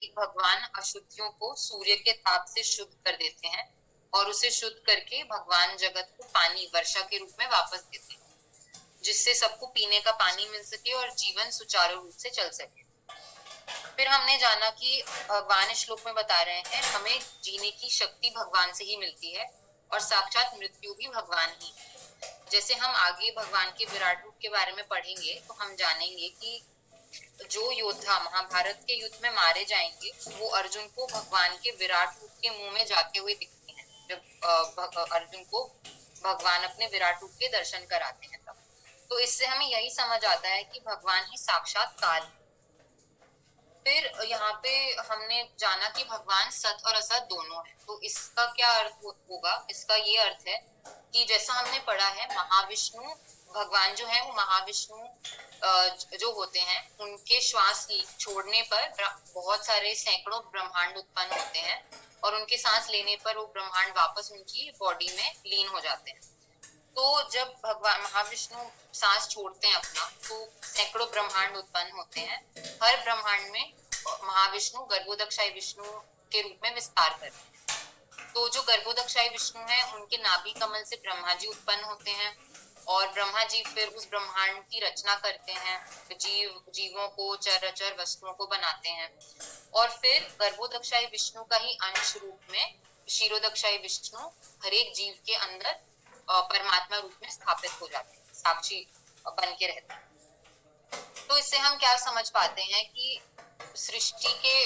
कि भगवान अशुद्धियों को सूर्य के ताप से शुद्ध कर देते हैं और उसे शुद्ध करके भगवान जगत को पानी वर्षा के रूप में वापस देते हैं, जिससे सबको पीने का पानी मिल सके और जीवन सुचारू रूप से चल सके। फिर हमने जाना कि भगवान इस श्लोक में बता रहे हैं हमें जीने की शक्ति भगवान से ही मिलती है और साक्षात मृत्यु भी भगवान ही। जैसे हम आगे भगवान के विराट रूप के बारे में पढ़ेंगे तो हम जानेंगे कि जो योद्धा महाभारत के युद्ध में मारे जाएंगे वो अर्जुन को भगवान के विराट रूप के मुंह में जाते हुए दिखते हैं। जब अर्जुन को भगवान अपने विराट रूप के दर्शन कराते हैं तब। तो इससे हमें यही समझ आता है कि भगवान ही साक्षात काल है। फिर यहाँ पे हमने जाना कि भगवान सत और असत दोनों है। तो इसका क्या अर्थ होगा? इसका ये अर्थ है कि जैसा हमने पढ़ा है महाविष्णु भगवान जो है वो महाविष्णु जो होते हैं उनके श्वास छोड़ने पर बहुत सारे सैकड़ों ब्रह्मांड उत्पन्न होते हैं और उनके सांस लेने पर वो ब्रह्मांड वापस उनकी बॉडी में लीन हो जाते हैं। तो जब भगवान महाविष्णु सांस छोड़ते हैं अपना तो सैकड़ों ब्रह्मांड उत्पन्न होते हैं। हर ब्रह्मांड में महाविष्णु गर्भोदक्षाई विष्णु के रूप में विस्तार करते हैं। तो जो गर्भोदक्षाई विष्णु है उनके नाभि कमल से ब्रह्मा जी उत्पन्न होते हैं और ब्रह्मा जी फिर उस ब्रह्मांड की रचना करते हैं, जीवों को चर अचर वस्तुओं को बनाते हैं और फिर गर्भोदक्षाई विष्णु का ही अंश रूप में क्षीरोदक्षाई विष्णु हर एक जीव के अंदर परमात्मा रूप में स्थापित हो जाते हैं, साक्षी बन के रहते हैं। तो इससे हम क्या समझ पाते हैं कि सृष्टि के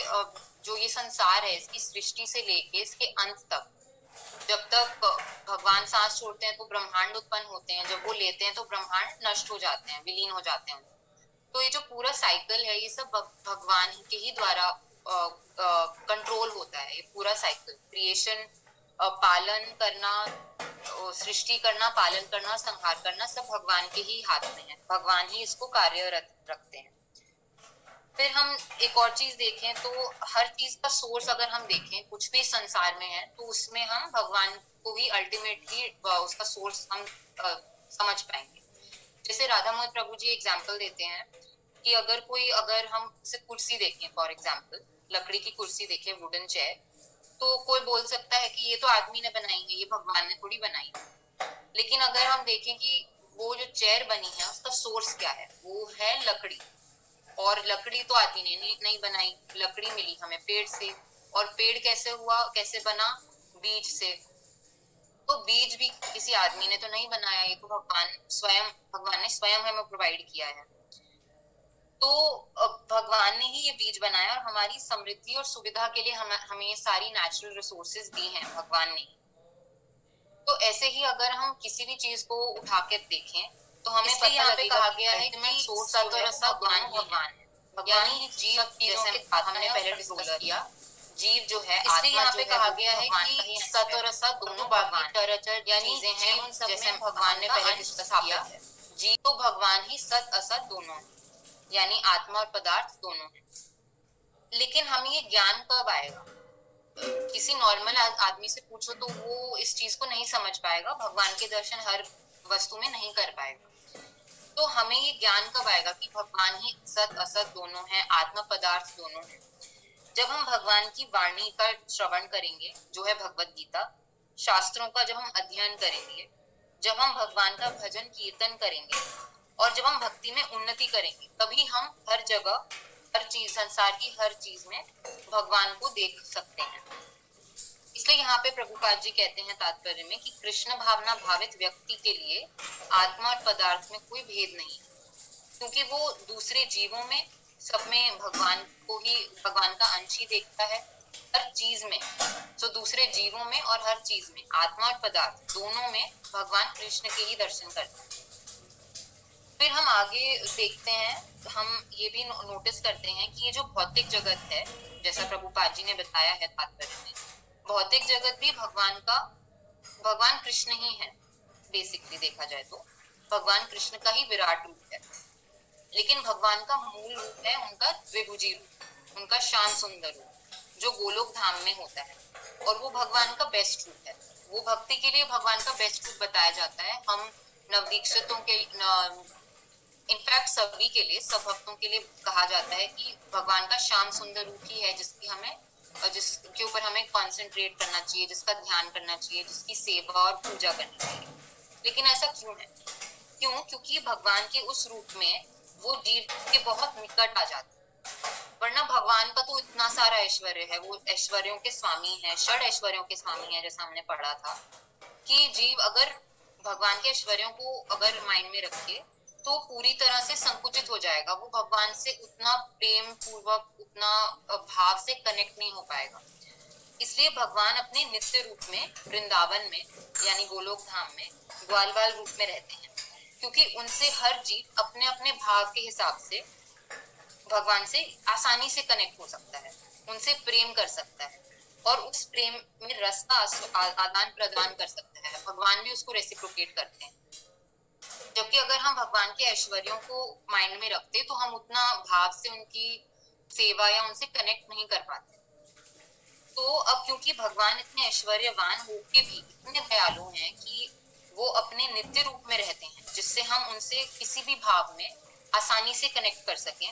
जो ये संसार है इसकी सृष्टि से लेके इसके अंत तक जब तक भगवान सांस छोड़ते हैं तो ब्रह्मांड उत्पन्न होते हैं, जब वो लेते हैं तो ब्रह्मांड नष्ट हो जाते हैं, विलीन हो जाते हैं। तो ये जो पूरा साइकिल है ये सब भगवान के ही द्वारा कंट्रोल होता है। ये पूरा साइकिल क्रिएशन, पालन करना, सृष्टि करना, पालन करना, संहार करना सब भगवान के ही हाथ में है। भगवान ही इसको कार्यरत रखते हैं। फिर हम एक और चीज देखें तो हर चीज का सोर्स अगर हम देखें कुछ भी संसार में है तो उसमें हम भगवान को ही अल्टीमेटली उसका सोर्स हम समझ पाएंगे। जैसे राधा मोहन प्रभु जी एग्जाम्पल देते हैं कि अगर हम कुर्सी देखें, फॉर एग्जाम्पल लकड़ी की कुर्सी देखें, वुडन चेयर, तो कोई बोल सकता है कि ये तो आदमी ने बनाई है, ये भगवान ने थोड़ी बनाई है। लेकिन अगर हम देखें कि वो जो चेयर बनी है उसका सोर्स क्या है, वो है लकड़ी। और लकड़ी तो आदमी ने नहीं बनाई, लकड़ी मिली हमें पेड़ से। और पेड़ कैसे हुआ, कैसे बना? बीज से। तो बीज भी किसी आदमी ने तो नहीं बनाया, ये तो भगवान ने स्वयं हमें प्रोवाइड किया है। तो भगवान ने ही ये बीज बनाया और हमारी समृद्धि और सुविधा के लिए हमें ये सारी नेचुरल रिसोर्सेज दी हैं भगवान ने। तो ऐसे ही अगर हम किसी भी चीज को उठा के देखें तो हमें पता यहाँ पे कहा गया है कि सोर्स और भगवान है। यानी जीव, जैसे हमने पहले डिस्कस किया, जीव जो है इसलिए यहाँ पे कहा गया है कि सत और असत दोनों भगवान यानी हैं उन सब में भगवान ने पहले डिस्कस किया। जीव तो भगवान ही सत असत दोनों है, यानी आत्मा और पदार्थ दोनों है। लेकिन हमें ये ज्ञान कब आएगा? किसी नॉर्मल आदमी से पूछो तो वो इस चीज को नहीं समझ पाएगा, भगवान के दर्शन हर वस्तु में नहीं कर पाएगा। तो हमें ये ज्ञान कब आएगा कि भगवान ही सत असत दोनों है, आत्मा पदार्थ दोनों है? जब हम भगवान की वाणी का श्रवण करेंगे, जो है भगवत गीता, शास्त्रों का जब हम अध्ययन करेंगे, जब हम भगवान का भजन कीर्तन करेंगे और जब हम भक्ति में उन्नति करेंगे, तभी हम हर जगह, हर चीज, संसार की हर चीज में भगवान को देख सकते हैं। इसलिए यहाँ पे प्रभुपाद जी कहते हैं तात्पर्य में कि कृष्ण भावना भावित व्यक्ति के लिए आत्मा और पदार्थ में कोई भेद नहीं है, क्योंकि वो दूसरे जीवों में सब में भगवान को ही, भगवान का अंश ही देखता है हर चीज में। तो दूसरे जीवों में और हर चीज में, आत्मा और पदार्थ दोनों में भगवान कृष्ण के ही दर्शन करते हैं। फिर हम आगे देखते हैं, हम ये भी नोटिस करते हैं कि ये जो भौतिक जगत है, जैसा प्रभुपाद जी ने बताया है तात्पर्य में, भौतिक जगत भी भगवान कृष्ण ही है। बेसिकली देखा जाए तो भगवान कृष्ण का ही विराट रूप है, लेकिन भगवान का मूल रूप है उनका द्विभुजी रूप, उनका शांत सुंदर रूप जो गोलोक धाम में होता है, और वो भगवान का बेस्ट रूप है। वो भक्ति के लिए भगवान का बेस्ट रूप बताया जाता है। हम नवदीक्षितों के इनफैक्ट सभी के लिए, सब भक्तों के लिए कहा जाता है कि भगवान का श्याम सुंदर रूप ही है जिसकी हमें, जिसके ऊपर हमें कंसंट्रेट करना चाहिए, जिसका ध्यान करना चाहिए, जिसकी सेवा और पूजा करनी चाहिए। लेकिन ऐसा क्यों है? क्यों? क्योंकि भगवान के उस रूप में वो जीव के बहुत निकट आ जाते हैं। वरना भगवान का तो इतना सारा ऐश्वर्य है, वो ऐश्वर्यों के स्वामी है, षड ऐश्वर्यों के स्वामी है, जैसा हमने पढ़ा था कि जीव अगर भगवान के ऐश्वर्यों को अगर माइंड में रखे तो पूरी तरह से संकुचित हो जाएगा, वो भगवान से उतना प्रेम पूर्वक, उतना भाव से कनेक्ट नहीं हो पाएगा। इसलिए भगवान अपने नित्य रूप में वृंदावन में यानी गोलोक धाम में ग्वाल बाल रूप में रहते हैं, क्योंकि उनसे हर जीव अपने अपने भाव के हिसाब से भगवान से आसानी से कनेक्ट हो सकता है, उनसे प्रेम कर सकता है और उस प्रेम में रस का आदान प्रदान कर सकता है। भगवान भी उसको रेसिप्रोकेट करते हैं। जबकि अगर हम भगवान के ऐश्वर्यों को माइंड में रखते तो हम उतना भाव से उनकी सेवा या उनसे कनेक्ट नहीं कर पाते। तो अब क्योंकि भगवान इतने ऐश्वर्यवान होके भी इतने दयालु हैं कि वो अपने नित्य रूप में रहते हैं, जिससे हम उनसे किसी भी भाव में आसानी से कनेक्ट कर सकें,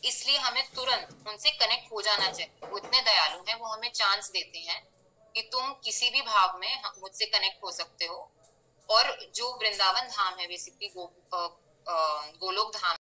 इसलिए हमें तुरंत उनसे कनेक्ट हो जाना चाहिए। वो इतने दयालु हैं, वो हमें चांस देते हैं कि तुम किसी भी भाव में मुझसे कनेक्ट हो सकते हो। और जो वृंदावन धाम है बेसिकली गोलोक धाम